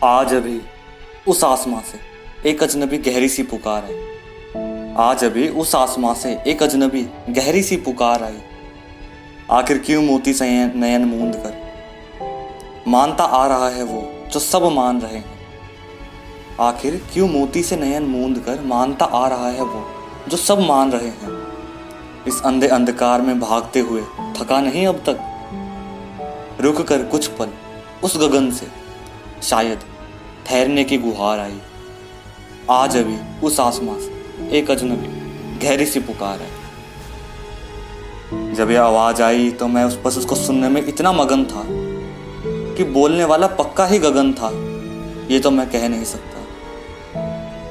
आज अभी उस आसमां से एक अजनबी गहरी सी पुकार आई। आज अभी उस आसमां से एक अजनबी गहरी सी पुकार आई। आखिर क्यों मोती से नयन मूंद कर मानता आ रहा है वो जो सब मान रहे हैं। आखिर क्यों मोती से नयन मूंद कर मानता आ रहा है वो जो सब मान रहे हैं। इस अंधे अंधकार में भागते हुए थका नहीं अब तक। रुक कर कुछ पल उस गगन से शायद ठहरने की गुहार आई। आज अभी उस आसमां से एक अजनबी गहरी सी पुकार है। जब यह आवाज आई तो मैं बस उसको सुनने में इतना मगन था कि बोलने वाला पक्का ही गगन था ये तो मैं कह नहीं सकता।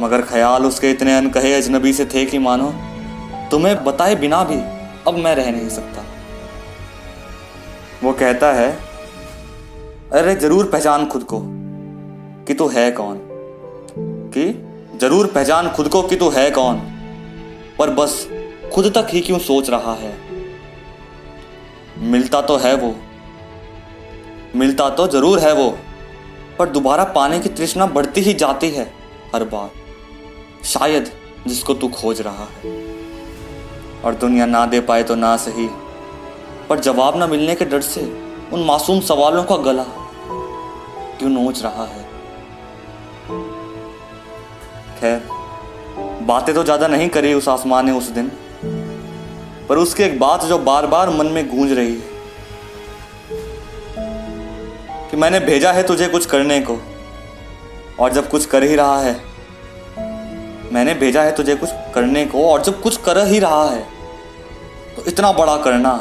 मगर ख्याल उसके इतने अनकहे अजनबी से थे कि मानो तुम्हें बताए बिना भी अब मैं रह नहीं सकता। वो कहता है, अरे जरूर पहचान खुद को कि तू है कौन, कि जरूर पहचान खुद को कि तू है कौन, पर बस खुद तक ही क्यों सोच रहा है। मिलता तो है वो, मिलता तो जरूर है वो, पर दोबारा पाने की तृष्णा बढ़ती ही जाती है हर बार। शायद जिसको तू खोज रहा है और दुनिया ना दे पाए तो ना सही, पर जवाब ना मिलने के डर से उन मासूम सवालों का गला क्यों नोच रहा है। खैर, बातें तो ज्यादा नहीं करी उस आसमान ने उस दिन, पर उसकी एक बात जो बार बार मन में गूंज रही है कि मैंने भेजा है तुझे कुछ करने को, और जब कुछ कर ही रहा है, मैंने भेजा है तुझे कुछ करने को, और जब कुछ कर ही रहा है तो इतना बड़ा करना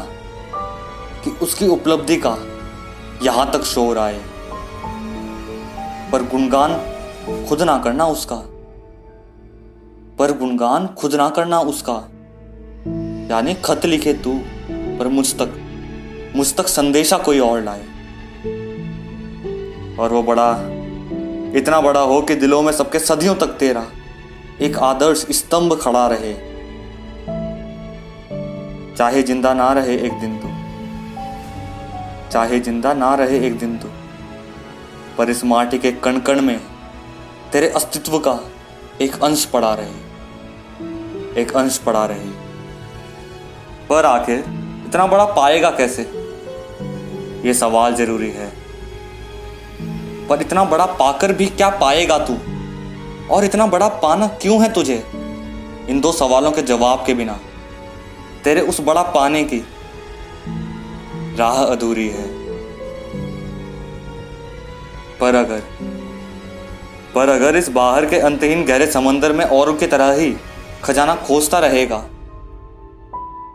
कि उसकी उपलब्धि का यहां तक शोर आए, पर गुणगान खुद ना करना उसका, पर गुणगान खुद ना करना उसका। यानी खत लिखे तू पर मुझ तक संदेशा कोई और लाए, और वो बड़ा इतना बड़ा हो कि दिलों में सबके सदियों तक तेरा एक आदर्श स्तंभ खड़ा रहे। चाहे जिंदा ना रहे एक दिन तो, चाहे जिंदा ना रहे एक दिन तो, पर इस माटी के कण कण में तेरे अस्तित्व का एक अंश पड़ा रहे, एक अंश पड़ा रहे। पर आखिर इतना बड़ा पाएगा कैसे, ये सवाल जरूरी है। पर इतना बड़ा पाकर भी क्या पाएगा तू, और इतना बड़ा पाना क्यों है तुझे। इन दो सवालों के जवाब के बिना तेरे उस बड़ा पाने की राह अधूरी है। पर अगर इस बाहर के अंतहीन गहरे समंदर में औरों की तरह ही खजाना खोजता रहेगा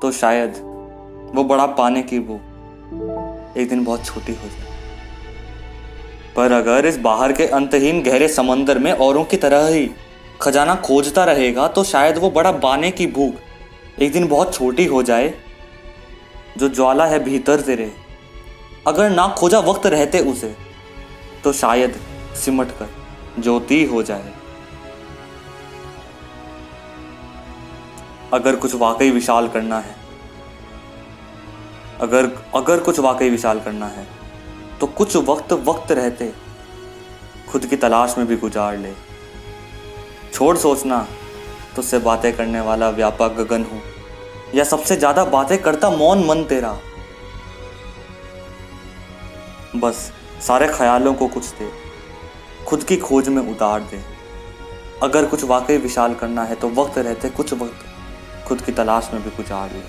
तो शायद वो बड़ा पाने की भूख एक दिन बहुत छोटी हो जाए। पर अगर इस बाहर के अंतहीन गहरे समंदर में औरों की तरह ही खजाना खोजता रहेगा तो शायद वो बड़ा पाने की भूख एक दिन बहुत छोटी हो जाए। जो ज्वाला है भीतर तेरे, अगर ना खोजा वक्त रहते उसे तो शायद सिमट कर ज्योति हो जाए। अगर कुछ वाकई विशाल करना है, अगर कुछ वाकई विशाल करना है तो कुछ वक्त रहते खुद की तलाश में भी गुजार ले। छोड़ सोचना तुझसे बातें करने वाला व्यापक गगन हूं, या सबसे ज्यादा बातें करता मौन मन तेरा। बस सारे ख्यालों को कुछ दे, खुद की खोज में उतार दे। अगर कुछ वाकई विशाल करना है तो वक्त रहते कुछ वक्त खुद की तलाश में भी गुजार ले,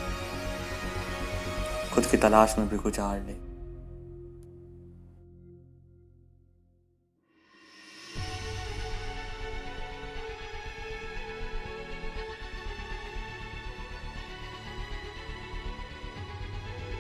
खुद की तलाश में भी गुजार ले।